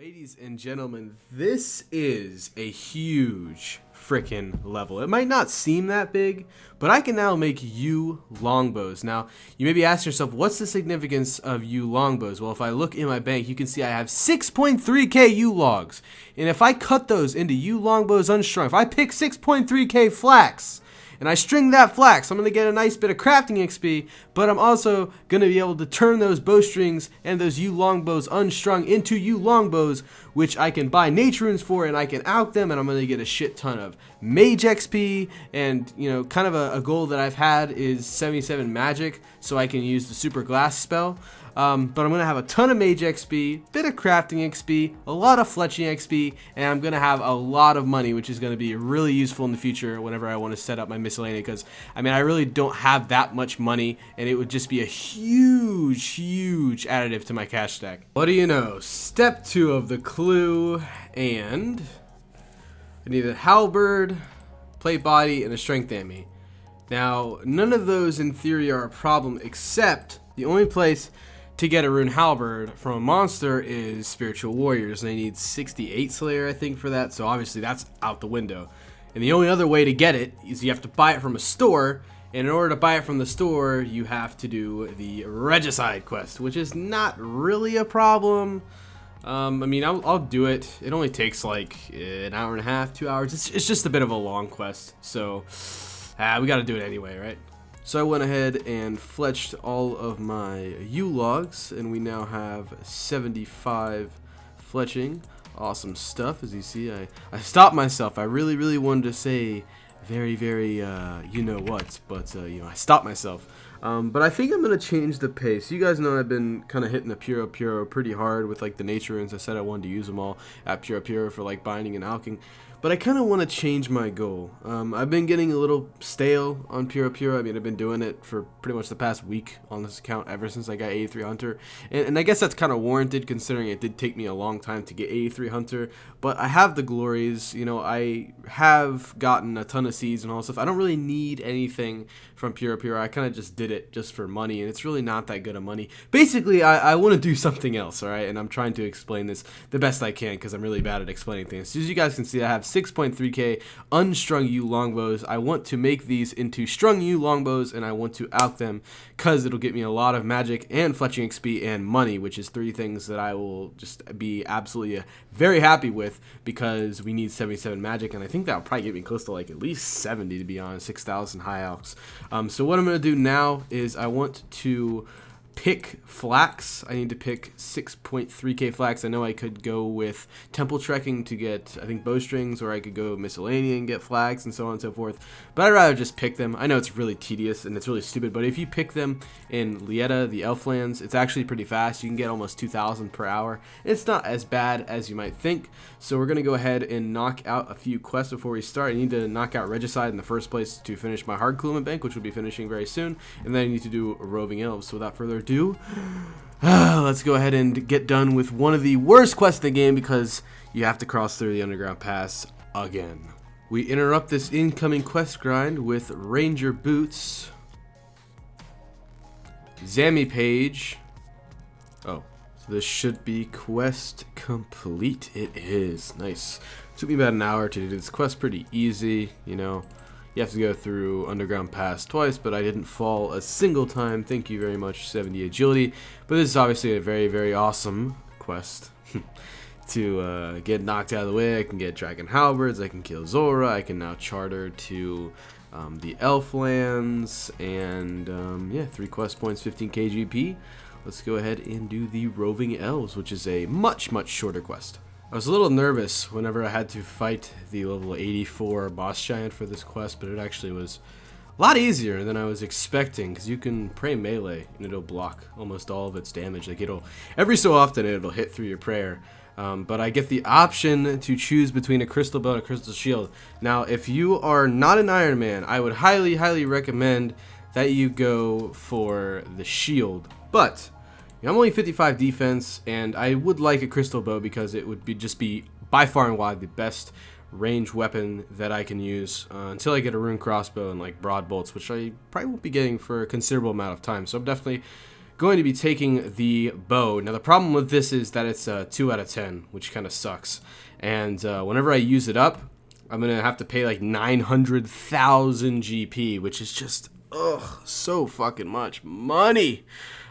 Ladies and gentlemen, this is a huge frickin' level. It might not seem that big, but I can now make U longbows. Now, you may be asking yourself, what's the significance of U longbows? Well, if I look in my bank, you can see I have 6.3k U logs. And if I cut those into U longbows unstrung, if I pick 6.3k flax, and I string that flax, I'm going to get a nice bit of crafting XP, but I'm also going to be able to turn those bowstrings and those U longbows unstrung into U longbows, which I can buy nature runes for, and I can out them, and I'm going to get a shit ton of mage XP, and, you know, kind of a goal that I've had is 77 magic, so I can use the super glass spell. But I'm going to have a ton of mage XP, bit of crafting XP, a lot of fletching XP, and I'm going to have a lot of money, which is going to be really useful in the future whenever I want to set up my miscellaneous, because, I mean, I really don't have that much money, and it would just be a huge additive to my cash stack. What do you know? Step 2 of the clue, and I need a halberd, plate body, and a strength ammy. Now, none of those in theory are a problem, except the only place to get a rune halberd from a monster is spiritual warriors, and I need 68 slayer I think for that, so obviously that's out the window. And the only other way to get it is you have to buy it from a store, and in order to buy it from the store you have to do the regicide quest, which is not really a problem. I mean, I'll do it. It only takes like an hour and a half, 2 hours. It's just a bit of a long quest, so we gotta do it anyway, right? So I went ahead and fletched all of my U logs, and we now have 75 fletching. Awesome stuff. As you see, I stopped myself. I really wanted to say very you know what, but you know, I stopped myself. But I think I'm gonna change the pace. You guys know I've been kind of hitting the Puro pretty hard with like the nature runes. I said I wanted to use them all at Puro for like binding and alching. But I kind of want to change my goal. I've been getting a little stale on Puro. I mean, I've been doing it for pretty much the past week on this account ever since I got 83 Hunter. And I guess that's kind of warranted considering it did take me a long time to get 83 Hunter. But I have the glories, you know, I have gotten a ton of seeds and all that stuff. I don't really need anything from Puro. I kind of just did it just for money, and it's really not that good of money. Basically, I want to do something else, alright? And I'm trying to explain this the best I can because I'm really bad at explaining things. As you guys can see, I have 6.3k unstrung U longbows. I want to make these into strung U longbows, and I want to out them because it'll get me a lot of magic and fletching XP and money, which is 3 things that I will just be absolutely very happy with because we need 77 magic, and I think that'll probably get me close to like at least 70 to be honest, 6,000 high alchs. So what I'm going to do now is I want to pick flax. I need to pick 6.3k flax. I know I could go with temple trekking to get, I think, bowstrings, or I could go miscellaneous and get flax and so on and so forth. But I'd rather just pick them. I know it's really tedious and it's really stupid, but if you pick them in Lieta, the Elflands, it's actually pretty fast. You can get almost 2,000 per hour. It's not as bad as you might think. So we're going to go ahead and knock out a few quests before we start. I need to knock out Regicide in the first place to finish my hard Cluement Bank, which will be finishing very soon. And then I need to do Roving Elves. So without further ado, let's go ahead and get done with one of the worst quests in the game because you have to cross through the underground pass again. We interrupt this incoming quest grind with Ranger Boots, Zammy Page. Oh, so this should be quest complete. It is. Nice. Took me about an hour to do this quest. Pretty easy, you know. You have to go through Underground Pass twice, but I didn't fall a single time. Thank you very much, 70 agility. But this is obviously a very awesome quest to get knocked out of the way. I can get Dragon Halberds, I can kill Zora, I can now charter to the Elflands, and yeah, 3 quest points, 15 KGP. Let's go ahead and do the Roving Elves, which is a much shorter quest. I was a little nervous whenever I had to fight the level 84 boss giant for this quest, but it actually was a lot easier than I was expecting because you can pray melee and it'll block almost all of its damage. Like every so often it'll hit through your prayer. But I get the option to choose between a crystal bow and a crystal shield. Now, if you are not an Iron Man, I would highly recommend that you go for the shield. But I'm only 55 defense, and I would like a crystal bow because it would just be by far and wide the best range weapon that I can use until I get a rune crossbow and like broad bolts, which I probably won't be getting for a considerable amount of time. So I'm definitely going to be taking the bow. Now the problem with this is that it's 2 out of 10, which kind of sucks. And whenever I use it up, I'm going to have to pay like 900,000 GP, which is just, so fucking much money.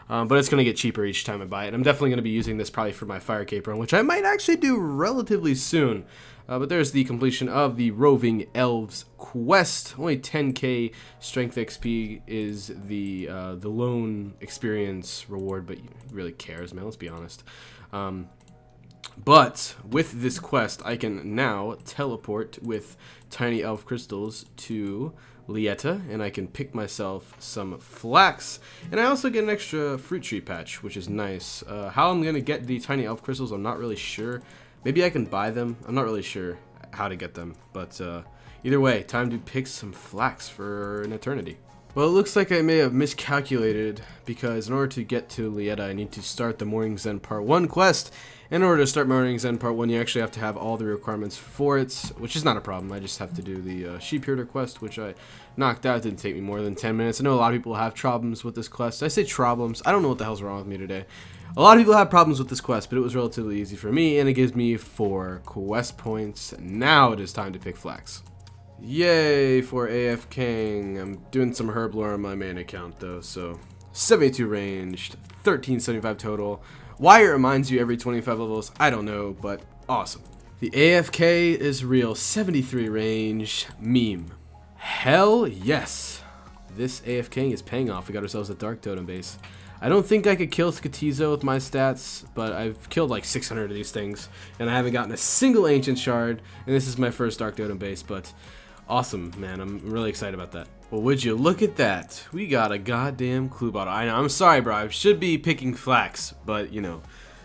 But it's going to get cheaper each time I buy it. I'm definitely going to be using this probably for my Fire Cape run, which I might actually do relatively soon. But there's the completion of the Roving Elves quest. Only 10k strength XP is the lone experience reward, but really cares, man, let's be honest. But with this quest, I can now teleport with tiny elf crystals to Lieta, and I can pick myself some flax, and I also get an extra fruit tree patch, which is nice. How I'm gonna get the tiny elf crystals, I'm not really sure. Maybe I can buy them. I'm not really sure how to get them, but either way, time to pick some flax for an eternity. Well, it looks like I may have miscalculated, because in order to get to Lieta, I need to start the Morning's End Part 1 quest. In order to start Morning's End Part 1, you actually have to have all the requirements for it, which is not a problem. I just have to do the sheep herder quest, which I knocked out. It didn't take me more than 10 minutes. I know a lot of people have problems with this quest. I say problems. I don't know what the hell's wrong with me today. A lot of people have problems with this quest, but it was relatively easy for me, and it gives me 4 quest points. Now it is time to pick flax. Yay for AF King. I'm doing some herb lore on my main account though, so 72 ranged, 1375 total. Why it reminds you every 25 levels, I don't know, but awesome. The AFK is real, 73 range, meme. Hell yes. This AFK is paying off. We got ourselves a Dark Totem base. I don't think I could kill Skatizo with my stats, but I've killed like 600 of these things, and I haven't gotten a single Ancient Shard, and this is my first Dark Totem base, but awesome, man. I'm really excited about that. Well, would you look at that? We got a goddamn clue bottle. I know, I'm sorry, bro. I should be picking flax, but, you know,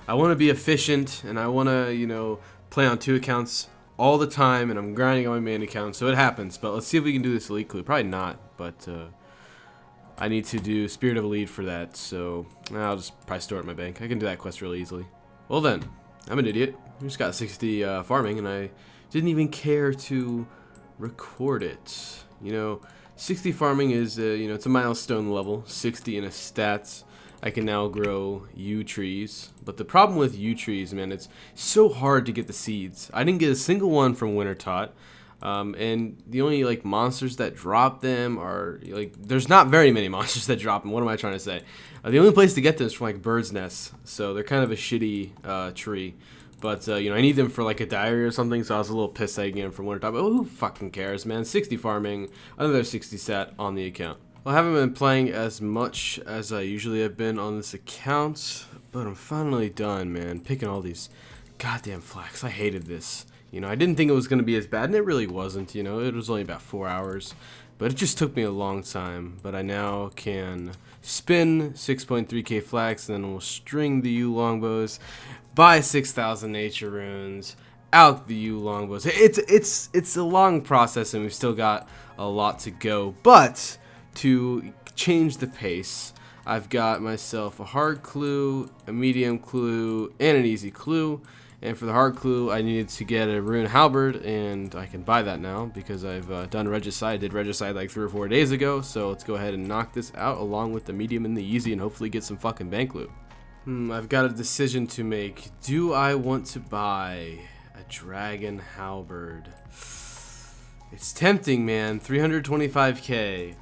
I want to be efficient, and I want to, you know, play on 2 accounts all the time, and I'm grinding on my main account, so it happens. But let's see if we can do this elite clue. Probably not, but I need to do Spirit of Elite for that, so I'll just probably store it in my bank. I can do that quest really easily. Well then, I'm an idiot. I just got 60 farming, and I didn't even care to record it. You know, 60 farming is, you know, it's a milestone level. 60 in a stats. I can now grow yew trees. But the problem with yew trees, man, it's so hard to get the seeds. I didn't get a single one from Wintertot. And the only, like, monsters that drop them are, like, there's not very many monsters that drop them. What am I trying to say? The only place to get them is from, like, birds' nests. So they're kind of a shitty tree. But, you know, I need them for, like, a diary or something, so I was a little pissed I didn't get them from Wintertop. But who fucking cares, man? 60 farming, another 60 stat on the account. Well, I haven't been playing as much as I usually have been on this account, but I'm finally done, man. Picking all these goddamn flax. I hated this. You know, I didn't think it was going to be as bad, and it really wasn't, you know. It was only about 4 hours, but it just took me a long time. But I now can spin 6.3k flax, and then we'll string the yew longbows, buy 6,000 nature runes, out the yew longbows. It's a long process, and we've still got a lot to go. But to change the pace, I've got myself a hard clue, a medium clue, and an easy clue. And for the hard clue, I needed to get a rune halberd, and I can buy that now because I've done regicide. I did regicide like 3 or 4 days ago, so let's go ahead and knock this out along with the medium and the easy, and hopefully get some fucking bank loot. I've got a decision to make. Do I want to buy a dragon halberd? It's tempting, man. 325k.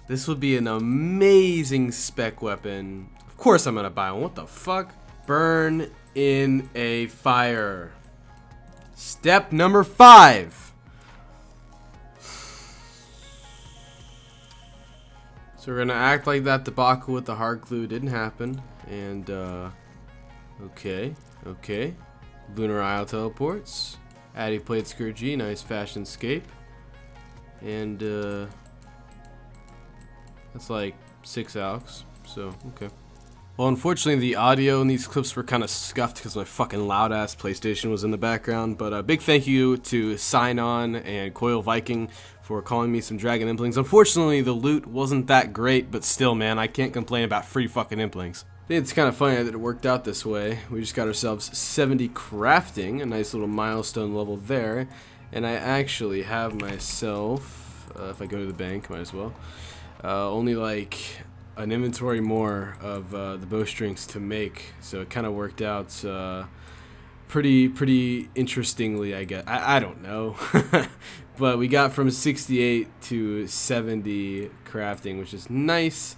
This would be an amazing spec weapon. Of course I'm gonna buy one. What the fuck? Burn in a fire. Step number 5. So we're gonna act like that debacle with the hard clue didn't happen. And okay. Lunar Isle teleports. Addy played Scourgy, nice fashion scape. And that's like 6 alks. So okay. Well, unfortunately, the audio in these clips were kind of scuffed because my fucking loud-ass PlayStation was in the background. But a big thank you to Sign On and Coil Viking for calling me some Dragon Implings. Unfortunately, the loot wasn't that great, but still, man, I can't complain about free fucking Implings. I think it's kind of funny that it worked out this way. We just got ourselves 70 crafting, a nice little milestone level there. And I actually have myself, if I go to the bank, might as well, only like an inventory more of the bowstrings to make, so it kind of worked out pretty interestingly, I guess. I don't know. But we got from 68 to 70 crafting, which is nice.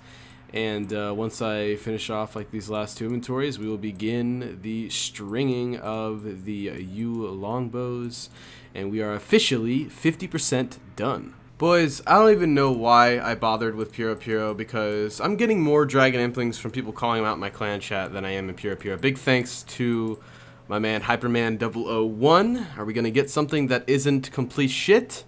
And once I finish off like these last two inventories, we will begin the stringing of the yew longbows, and we are officially 50% done. Boys, I don't even know why I bothered with Puro Puro, because I'm getting more Dragon Implings from people calling them out in my clan chat than I am in Puro Puro. Big thanks to my man Hyperman001. Are we going to get something that isn't complete shit?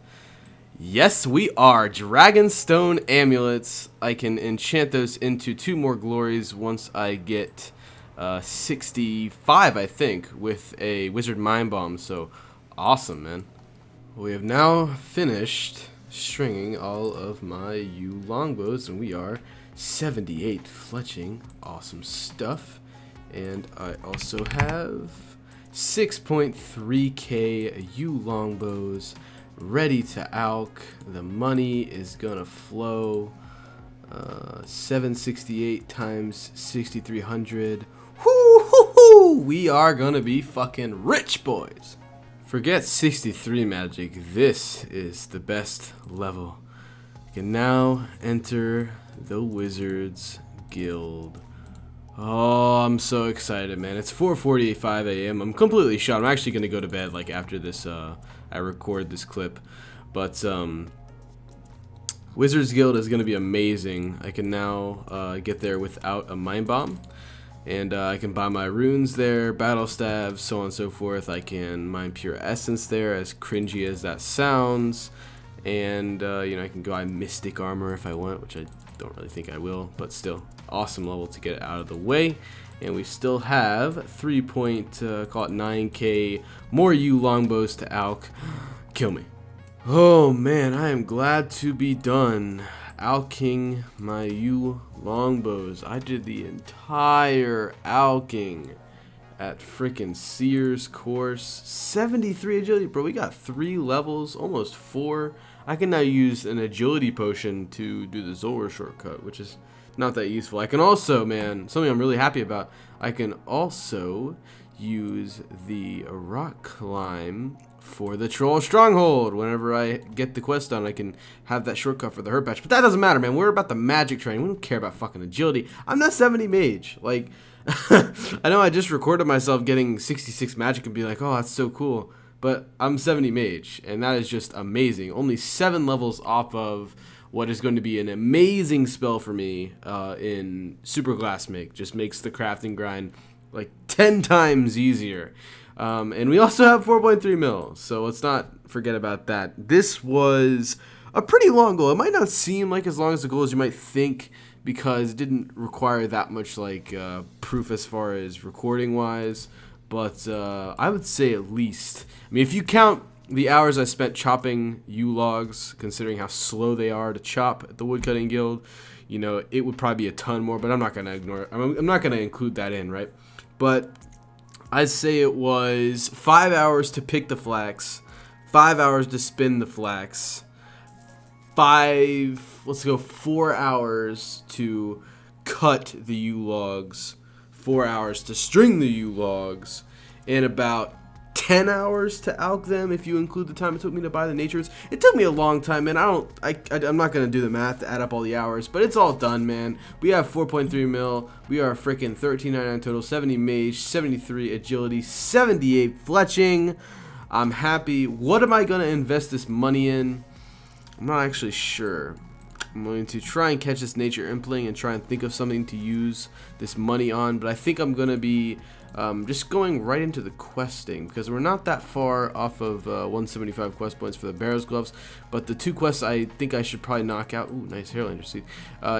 Yes, we are. Dragonstone amulets. I can enchant those into 2 more glories once I get 65, I think, with a Wizard Mind Bomb. So, awesome, man. We have now finished stringing all of my yew longbows, and we are 78 fletching. Awesome stuff. And I also have 6.3k yew longbows ready to alch. The money is gonna flow. 768 times 6300. Whoo! We are gonna be fucking rich, boys. Forget 63 magic. This is the best level. You can now enter the Wizards Guild. Oh, I'm so excited, man. It's 4:45 a.m. I'm completely shot. I'm actually gonna go to bed like after this I record this clip. But Wizards Guild is gonna be amazing. I can now get there without a Mind Bomb. And I can buy my runes there, battle staves, so on and so forth. I can mine pure essence there, as cringy as that sounds. And you know, I can buy mystic armor if I want, which I don't really think I will, but still, awesome level to get out of the way. And we still have 3.9k more yew longbows to alch. Kill me. Oh man, I am glad to be done alching my yew longbows. I did the entire alching at frickin' Sears course. 73 agility, bro. We got 3 levels, almost 4. I can now use an agility potion to do the Zora shortcut, which is not that useful. I can also, man, something I'm really happy about, I can also use the rock climb for the Troll Stronghold. Whenever I get the quest done, I can have that shortcut for the herb patch. But that doesn't matter, man. We're about the magic train. We don't care about fucking agility. I'm not 70 mage. Like, I know I just recorded myself getting 66 magic and be like, oh, that's so cool. But I'm 70 mage, and that is just amazing. Only 7 levels off of what is going to be an amazing spell for me in Super Glass Make. Just makes the crafting grind like 10 times easier. And we also have 4.3 mil, so let's not forget about that. This was a pretty long goal. It might not seem like as long as the goal as you might think, because it didn't require that much like proof as far as recording wise, but I would say at least, I mean, if you count the hours I spent chopping yew logs, considering how slow they are to chop at the Woodcutting Guild, you know, it would probably be a ton more, but I'm not going to ignore it. I'm not going to include that in, right? But I'd say it was 5 hours to pick the flax, 5 hours to spin the flax, 4 hours to cut the yew logs, 4 hours to string the yew logs, and about 10 hours to alch them if you include the time it took me to buy the natures. It took me a long time, man. I'm not gonna do the math to add up all the hours, but it's all done, man. We have 4.3 mil. We are freaking 1399 total, 70 mage, 73 agility, 78 fletching. I'm happy. What am I gonna invest this money in? I'm not actually sure. I'm going to try and catch this nature impling and try and think of something to use this money on, but I think I'm gonna be just going right into the questing, because we're not that far off of 175 quest points for the Barrow's Gloves, but the 2 quests I think I should probably knock out, ooh, nice Hairlander seed,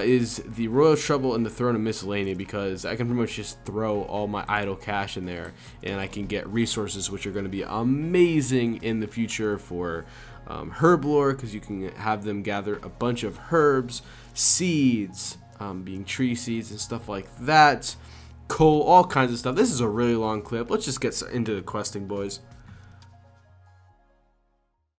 is the Royal Trouble and the Throne of Miscellany, because I can pretty much just throw all my idle cash in there, and I can get resources which are going to be amazing in the future for herb lore, because you can have them gather a bunch of herbs, seeds, being tree seeds and stuff like that, coal, all kinds of stuff. This is a really long clip. Let's just get into the questing, boys.